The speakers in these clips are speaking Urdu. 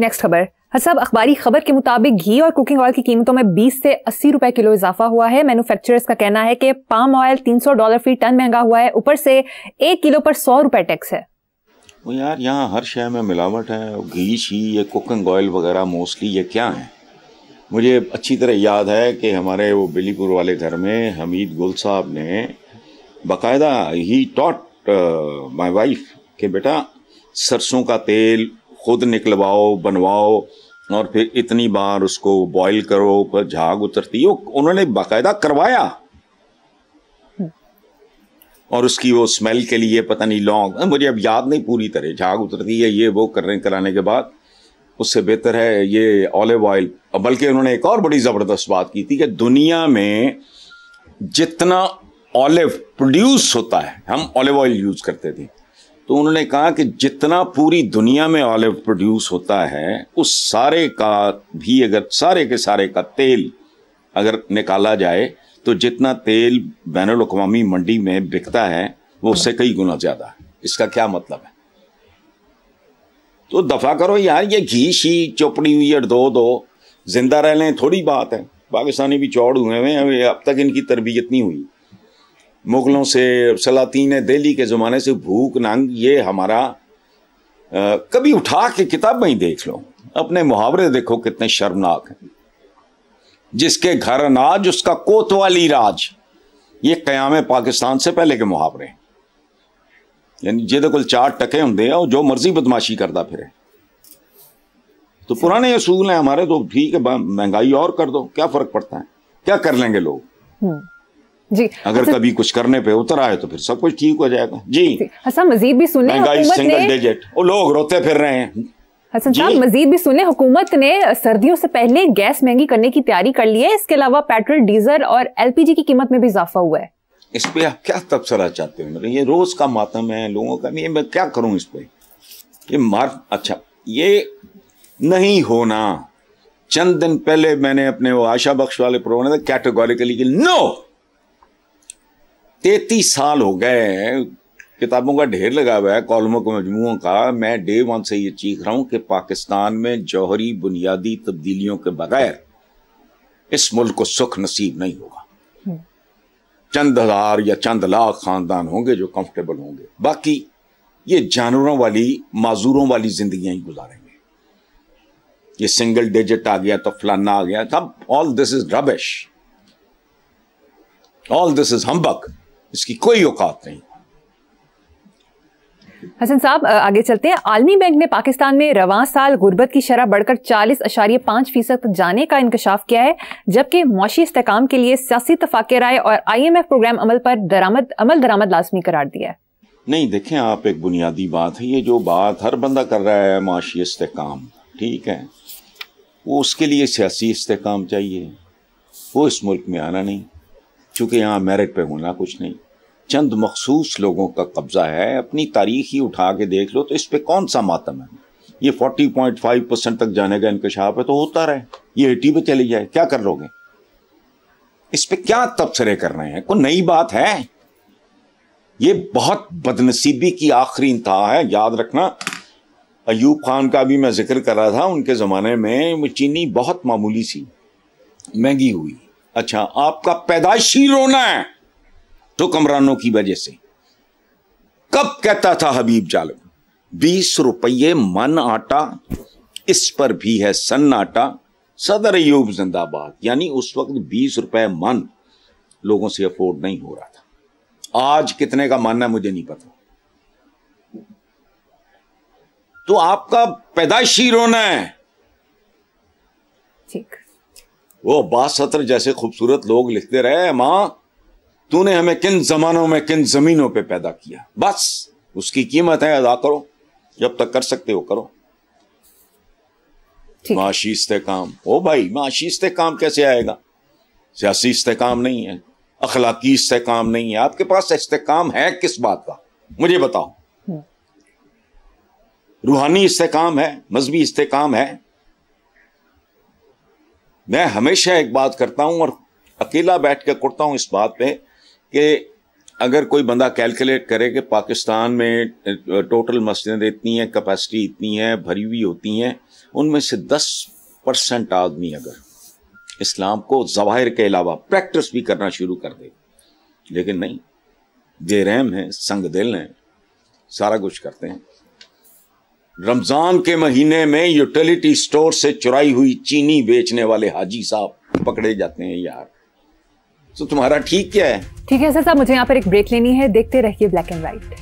نیکسٹ خبر حسب اخباری خبر کے مطابق گھی اور کوکنگ آئل کی قیمتوں میں 20 سے 80 روپے کلو اضافہ ہوا ہے. مینوفیکچررز کا کہنا ہے کہ پام آئل $300 فی ٹن مہنگا ہوا ہے, اوپر سے 1 کلو پر 100 روپے ٹیکس ہے. وہ یار یہاں ہر شے میں ملاوٹ ہے. گھی شی یہ کوکنگ آئل وغیرہ موسٹلی یہ کیا ہیں؟ مجھے اچھی طرح یاد ہے کہ ہمارے وہ بلی پور والے گھر میں حمید گل صاحب نے باقاعدہ ہی ٹاٹ مائی وائف کہ بیٹا سرسوں کا تیل خود نکلواؤ بنواؤ اور پھر اتنی بار اس کو بوائل کرو پھر جھاگ اترتی ہے. انہوں نے باقاعدہ کروایا اور اس کی وہ اسمیل کے لیے پتہ نہیں لونگ, مجھے اب یاد نہیں پوری طرح, جھاگ اترتی ہے یہ وہ کرانے کے بعد اس سے بہتر ہے یہ آلیو آئل. بلکہ انہوں نے ایک اور بڑی زبردست بات کی تھی کہ دنیا میں جتنا آلیو پروڈیوس ہوتا ہے, ہم آلیو آئل یوز کرتے تھے, تو انہوں نے کہا کہ جتنا پوری دنیا میں آلیو پروڈیوس ہوتا ہے اس سارے کا بھی اگر سارے کے سارے کا تیل اگر نکالا جائے تو جتنا تیل بین الاقوامی منڈی میں بکتا ہے وہ اس سے کئی گنا زیادہ ہے. اس کا کیا مطلب ہے؟ تو دفع کرو یار, یہ گھی شی چوپڑی ہوئی ہے دو زندہ رہ لیں تھوڑی بات ہے. پاکستانی بھی چوڑ ہوئے ہیں, اب تک ان کی تربیت نہیں ہوئی. مغلوں سے سلاطین دہلی کے زمانے سے بھوک ننگ یہ ہمارا کبھی اٹھا کے کتاب میں ہی دیکھ لو, اپنے محاورے دیکھو کتنے شرمناک ہیں. جس کے گھر اناج اس کا کوتوالی راج, یہ قیام پاکستان سے پہلے کے محاورے ہیں. یعنی جہدے کول 4 ٹکے ہوں اور جو مرضی بدماشی کرتا پھرے. تو پرانے اصول ہیں ہمارے, تو ٹھیک ہے مہنگائی اور کر دو, کیا فرق پڑتا ہے, کیا کر لیں گے لوگ جی. اگر کبھی کچھ کرنے پہ اتر آئے تو پھر سب کچھ ٹھیک ہو جائے گا. جی حسن مزید بھی سنیں, مہنگائی سنگل ڈیجٹ, وہ لوگ روتے پھر رہے ہیں. حسن صاحب مزید بھی سنیں, حکومت نے سردیوں سے پہلے گیس مہنگی کرنے کی تیاری کر لی ہے. اس کے علاوہ پیٹرول ڈیزل اور LPG کی قیمت میں بھی اضافہ ہوا ہے. اس پہ آپ کیا تبصرہ چاہتے ہیں؟ یہ روز کا ماتم ہے لوگوں کا, میں کیا کروں اس پہ؟ یہ اچھا یہ نہیں ہونا. چند دن پہلے میں نے اپنے وہ عائشہ بخش والے پروگرام میں کیٹیگوریکلی کہ نو, 33 سال ہو گئے, کتابوں کا ڈھیر لگا ہوا ہے, کالموں کے مجموعوں کا. میں ڈے 1 سے یہ چیخ رہا ہوں کہ پاکستان میں جوہری بنیادی تبدیلیوں کے بغیر اس ملک کو سکھ نصیب نہیں ہوگا. چند ہزار یا چند لاکھ خاندان ہوں گے جو کمفرٹیبل ہوں گے, باقی یہ جانوروں والی معذوروں والی زندگیاں ہی گزاریں گے. یہ سنگل ڈیجٹ آ گیا تو فلانا آ گیا, تب آل دس از ربش, آل دس از ہمبک, اس کی کوئی اوقات نہیں. حسن صاحب آگے چلتے ہیں. عالمی بینک نے پاکستان میں رواں سال غربت کی شرح بڑھ کر 40.5% تک جانے کا انکشاف کیا ہے, جبکہ معاشی استحکام کے لیے سیاسی اتفاق رائے اور IMF پروگرام عمل پر درآمد لازمی قرار دیا ہے. نہیں دیکھیں آپ, ایک بنیادی بات ہے, یہ جو بات ہر بندہ کر رہا ہے معاشی استحکام, ٹھیک ہے, وہ اس کے لیے سیاسی استحکام چاہیے, وہ اس ملک میں آنا نہیں, چونکہ یہاں میرٹ پہ ہونا کچھ نہیں, چند مخصوص لوگوں کا قبضہ ہے. اپنی تاریخ ہی اٹھا کے دیکھ لو تو اس پہ کون سا ماتم ہے؟ یہ 40.5% تک جانے کا انکشاف ہے تو ہوتا رہے, یہ 80 پہ چلی جائے, کیا کر لو گے؟ اس پہ کیا تبصرے کر رہے ہیں؟ کوئی نئی بات ہے؟ یہ بہت بدنصیبی کی آخری انتہا ہے. یاد رکھنا ایوب خان کا بھی میں ذکر کر رہا تھا, ان کے زمانے میں چینی بہت معمولی سی مہنگی ہوئی. اچھا آپ کا پیدائشی رونا ہے حکمرانوں کی وجہ سے. کب کہتا تھا حبیب جالب 20 روپے من آٹا, اس پر بھی ہے سناٹا, صدر ایوب زندہ باد. یعنی اس وقت 20 روپے من لوگوں سے افورڈ نہیں ہو رہا تھا. آج کتنے کا من ہے مجھے نہیں پتا. تو آپ کا پیدائشی رونا ہے. وہ عباس ستر جیسے خوبصورت لوگ لکھتے رہے, ماں تو نے ہمیں کن زمانوں میں کن زمینوں پہ پیدا کیا, بس اس کی قیمت ہے, ادا کرو, جب تک کر سکتے ہو کرو. معاشی استحکام, او بھائی معاشی استحکام کیسے آئے گا؟ سیاسی استحکام نہیں ہے, اخلاقی استحکام نہیں ہے. آپ کے پاس استحکام ہے کس بات کا مجھے بتاؤ؟ روحانی استحکام ہے, مذہبی استحکام ہے. میں ہمیشہ ایک بات کرتا ہوں اور اکیلا بیٹھ کے کرتا ہوں اس بات پہ کہ اگر کوئی بندہ کیلکولیٹ کرے کہ پاکستان میں ٹوٹل مسجدیں اتنی ہیں, کیپیسٹی اتنی ہے, بھری ہوئی ہوتی ہیں, ان میں سے 10% آدمی اگر اسلام کو ظواہر کے علاوہ پریکٹس بھی کرنا شروع کر دے، لیکن نہیں، بے رحم ہیں، سنگ دل ہیں، سارا کچھ کرتے ہیں. رمضان کے مہینے میں یوٹیلیٹی سٹور سے چرائی ہوئی چینی بیچنے والے حاجی صاحب پکڑے جاتے ہیں. یار تو تمہارا ٹھیک کیا ہے؟ ٹھیک ہے حسن صاحب، مجھے یہاں پر ایک بریک لینی ہے، دیکھتے رہیے black and white.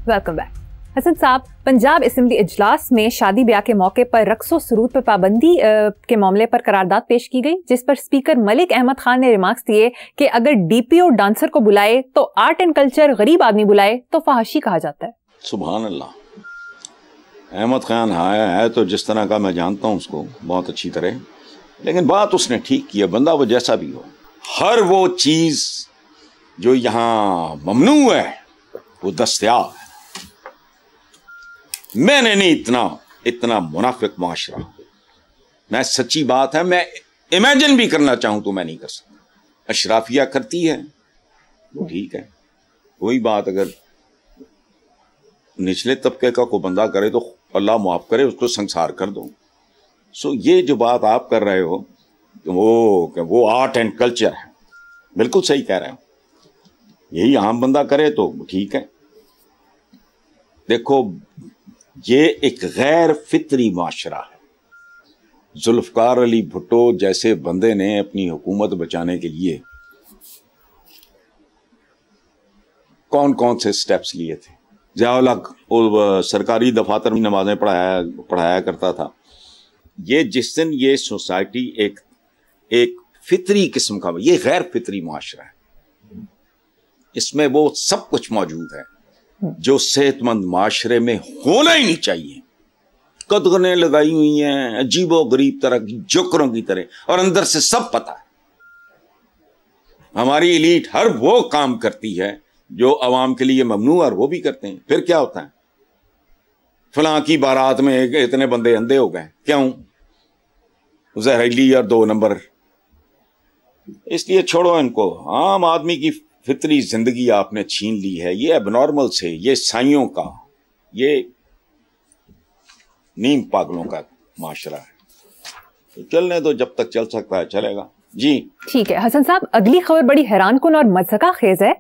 Welcome back. Hassan صاحب، پنجاب اسمبلی اجلاس میں شادی بیاہ کے موقع پر رقص و سرود پر پابندی کے معاملے پر قرارداد پیش کی گئی، جس پر اسپیکر ملک احمد خان نے ریمارکس دیے کہ اگر ڈی پی او ڈانسر کو بلائے تو آرٹ اینڈ کلچر غریب آدمی بلائے تو فحاشی کہا جاتا ہے. سبحان اللہ. احمد خان ہے تو جس طرح کا میں جانتا ہوں اس کو بہت اچھی طرح، لیکن بات اس نے ٹھیک کی ہے. بندہ وہ جیسا بھی ہو، ہر وہ چیز جو یہاں ممنوع ہے وہ دستیاب ہے. میں نے نہیں اتنا منافق معاشرہ، میں سچی بات ہے، میں امیجن بھی کرنا چاہوں تو میں نہیں کر سکتا. اشرافیہ کرتی ہے وہ ٹھیک ہے، وہی بات اگر نچلے طبقے کا کوئی بندہ کرے تو اللہ معاف کرے، اس کو سنسار کر دو. سو یہ جو بات آپ کر رہے ہو کہ وہ آرٹ اینڈ کلچر ہے، بالکل صحیح کہہ رہے ہو. یہی عام بندہ کرے تو ٹھیک ہے. دیکھو یہ ایک غیر فطری معاشرہ ہے. ذوالفقار علی بھٹو جیسے بندے نے اپنی حکومت بچانے کے لیے کون کون سے سٹیپس لیے تھے. ضیاء الحق سرکاری دفاتر میں نمازیں پڑھایا کرتا تھا. یہ جس دن یہ سوسائٹی ایک فطری قسم کا، یہ غیر فطری معاشرہ ہے، اس میں وہ سب کچھ موجود ہے جو صحت مند معاشرے میں ہونا ہی نہیں چاہیے. قدغنیں لگائی ہوئی ہیں عجیب و غریب طرح کی جوکروں کی طرح، اور اندر سے سب پتہ ہے. ہماری ایلیٹ ہر وہ کام کرتی ہے جو عوام کے لیے ممنوع، اور وہ بھی کرتے ہیں. پھر کیا ہوتا ہے؟ فلاں کی بارات میں اتنے بندے اندھے ہو گئے، کیوں؟ زہریلی اور 2 نمبر. اس لیے چھوڑو ان کو. عام آدمی کی فطری زندگی آپ نے چھین لی ہے. یہ اب نارمل سے، یہ سائیوں کا، یہ نیم پاگلوں کا معاشرہ ہے. تو چلنے دو، جب تک چل سکتا ہے چلے گا. جی ٹھیک ہے حسن صاحب، اگلی خبر بڑی حیران کن اور مضحکہ خیز ہے.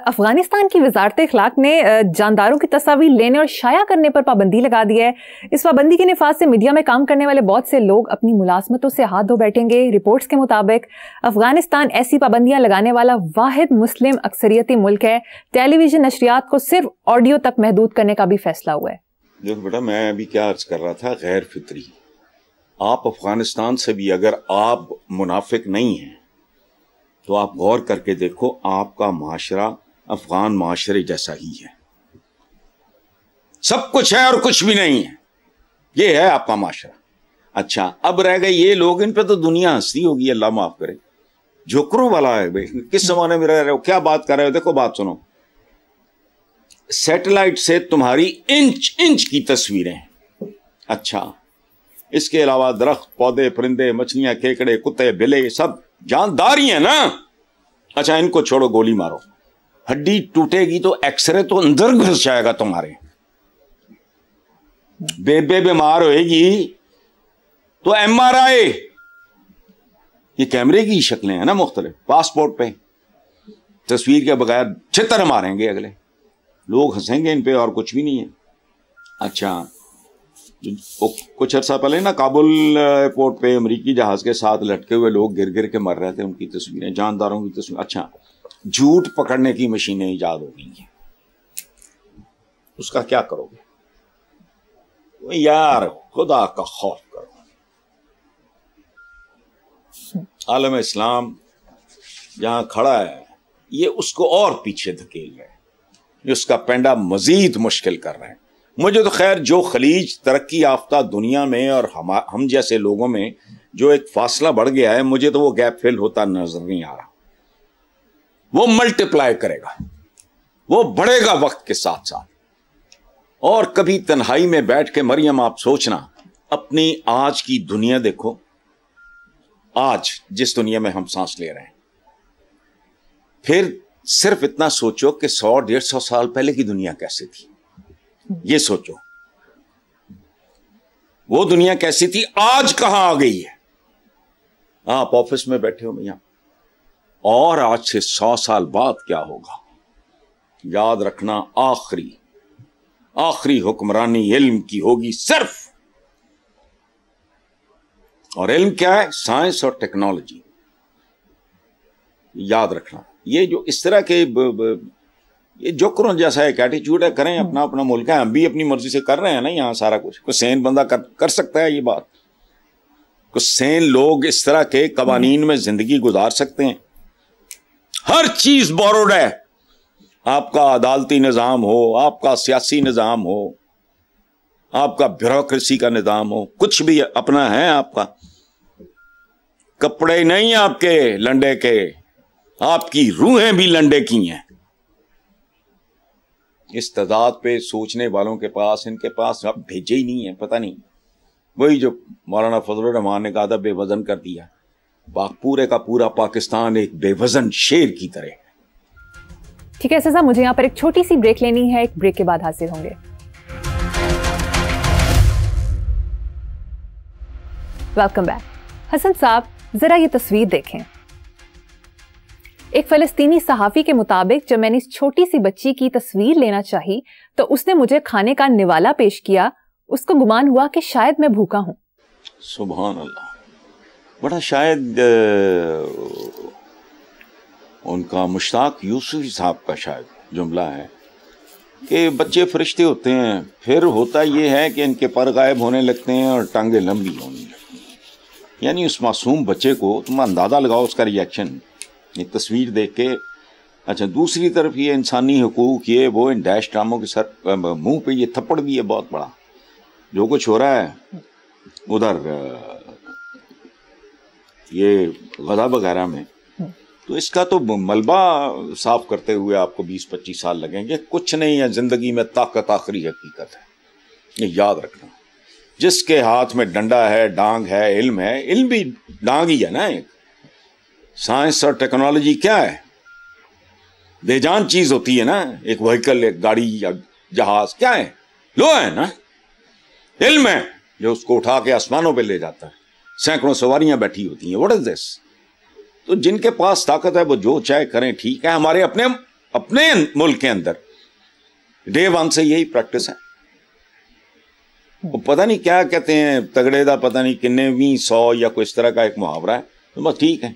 افغانستان کی وزارت اخلاق نے جانداروں کی تصاویر لینے اور شائع کرنے پر پابندی لگا دی ہے. اس پابندی کے نفاذ سے میڈیا میں کام کرنے والے بہت سے لوگ اپنی ملازمتوں سے ہاتھ دھو بیٹھیں گے. رپورٹس کے مطابق افغانستان ایسی پابندیاں لگانے والا واحد مسلم اکثریتی ملک ہے. ٹیلی ویژن نشریات کو صرف آڈیو تک محدود کرنے کا بھی فیصلہ ہوا ہے. دیکھو بیٹا، میں ابھی کیا عرض کر رہا تھا، غیر فطری. آپ افغانستان سے بھی اگر آپ منافق نہیں ہیں تو آپ غور کر کے دیکھو، آپ کا معاشرہ افغان معاشرے جیسا ہی ہے. سب کچھ ہے اور کچھ بھی نہیں ہے. یہ ہے آپ کا معاشرہ. اچھا، اب رہ گئے یہ لوگ، ان پہ تو دنیا ہنستی ہوگی، اللہ معاف کرے. جوکروں والا ہے بھائی. کس زمانے میں رہ رہے ہو؟ کیا بات کر رہے ہو؟ دیکھو بات سنو. سیٹلائٹ سے تمہاری انچ انچ کی تصویریں. اچھا، اس کے علاوہ درخت، پودے، پرندے، مچھلیاں، کیکڑے، کتے، بلے، سب جاندار ہی ہیں نا. اچھا، ان کو چھوڑو، گولی مارو. ہڈی ٹوٹے گی تو ایکس رے تو اندر گھس جائے گا تمہارے. بے بیمار ہوئے گی تو ایم آر آئی. یہ کیمرے کی شکلیں ہیں نا مختلف. پاسپورٹ پہ تصویر کے بغیر چھتر ماریں گے اگلے لوگ، ہنسیں گے ان پہ، اور کچھ بھی نہیں ہے. اچھا، کچھ عرصہ پہلے نا کابل ایئرپورٹ پہ امریکی جہاز کے ساتھ لٹکے ہوئے لوگ گر گر کے مر رہے تھے، ان کی تصویریں، جانداروں کی تصویر. اچھا، جھوٹ پکڑنے کی مشینیں ایجاد ہو گئی ہیں، اس کا کیا کرو گے؟ یار خدا کا خوف کرو. عالم اسلام جہاں کھڑا ہے یہ اس کو اور پیچھے دھکیل رہے ہیں، اس کا پینڈا مزید مشکل کر رہے ہیں. مجھے تو خیر جو خلیج ترقی یافتہ دنیا میں اور ہم جیسے لوگوں میں جو ایک فاصلہ بڑھ گیا ہے، مجھے تو وہ گیپ فل ہوتا نظر نہیں آ رہا. وہ ملٹیپلائی کرے گا، وہ بڑھے گا وقت کے ساتھ ساتھ. اور کبھی تنہائی میں بیٹھ کے مریم آپ سوچنا، اپنی آج کی دنیا دیکھو، آج جس دنیا میں ہم سانس لے رہے ہیں، پھر صرف اتنا سوچو کہ 100-150 سال پہلے کی دنیا کیسے تھی. یہ سوچو وہ دنیا کیسی تھی، آج کہاں آ گئی ہے. آپ آفس میں بیٹھے ہو میاں، اور آج سے 100 سال بعد کیا ہوگا. یاد رکھنا آخری حکمرانی علم کی ہوگی صرف. اور علم کیا ہے؟ سائنس اور ٹیکنالوجی. یاد رکھنا یہ جو اس طرح کے یہ جوکروں جیسا ایک ایٹیچیوڈ ہے، کریں اپنا اپنا ملک ہے، ہم بھی اپنی مرضی سے کر رہے ہیں نا یہاں سارا کچھ. کوئی سین بندہ کر سکتا ہے یہ بات؟ کوئی سین لوگ اس طرح کے قوانین میں زندگی گزار سکتے ہیں؟ ہر چیز بوروڈ ہے. آپ کا عدالتی نظام ہو، آپ کا سیاسی نظام ہو، آپ کا بیوروکریسی کا نظام ہو، کچھ بھی اپنا ہے آپ کا. کپڑے نہیں آپ کے لنڈے کے، آپ کی روحیں بھی لنڈے کی ہیں. اس تعداد پہ سوچنے والوں کے پاس، ان کے پاس اب بھیجے ہی نہیں ہے. پتہ نہیں، وہی جو مولانا فضل الرحمان نے کہا تھا بے وزن کر دیا. پورے کا پورا پاکستان ایک بے وزن شیر کی طرح. ٹھیک ہے سزا، مجھے یہاں پر ایک چھوٹی سی بریک لینی ہے، ایک بریک کے بعد حاضر ہوں گے. Welcome back. حسن صاحب ذرا یہ تصویر دیکھیں. ایک فلسطینی صحافی کے مطابق جب میں نے اس چھوٹی سی بچی کی تصویر لینا چاہی تو اس نے مجھے کھانے کا نوالا پیش کیا. اس کو گمان ہوا کہ شاید میں بھوکا ہوں. سبحان اللہ. بڑا شاید ان کا مشتاق یوسفی صاحب کا شاید جملہ ہے کہ بچے فرشتے ہوتے ہیں، پھر ہوتا یہ ہے کہ ان کے پر غائب ہونے لگتے ہیں اور ٹانگیں لمبی ہونے لگتی ہیں. یعنی اس معصوم بچے کو تم اندازہ لگاؤ اس کا ریئیکشن یہ تصویر دیکھ کے. اچھا دوسری طرف یہ انسانی حقوق، یہ وہ ان ڈیش ڈراموں کے سر منہ پہ یہ تھپڑ بھی ہے بہت بڑا. جو کچھ ہو رہا ہے ادھر یہ غزہ وغیرہ میں، تو اس کا تو ملبہ صاف کرتے ہوئے آپ کو 20-25 سال لگیں گے. کچھ نہیں ہے زندگی میں، طاقت آخری حقیقت ہے. یہ یاد رکھنا. جس کے ہاتھ میں ڈنڈا ہے، ڈانگ ہے، علم ہے. علم بھی ڈانگ ہی ہے نا. ایک سائنس اور ٹیکنالوجی کیا ہے؟ بے جان چیز ہوتی ہے نا. ایک وہیکل، ایک گاڑی یا جہاز کیا ہے؟ لو ہے نا. علم ہے جو اس کو اٹھا کے آسمانوں پہ لے جاتا ہے. سینکڑوں سواریاں بیٹھی ہوتی ہیں. واٹ از دس؟ تو جن کے پاس طاقت ہے وہ جو چاہے کریں. ٹھیک ہے، ہمارے اپنے ملک کے اندر ڈے 1 سے یہی پریکٹس ہے. وہ پتہ نہیں کیا کہتے ہیں، تگڑے دا پتہ نہیں کنویں 100 یا کوئی اس طرح کا ایک محاورہ ہے. تو بس ٹھیک ہے.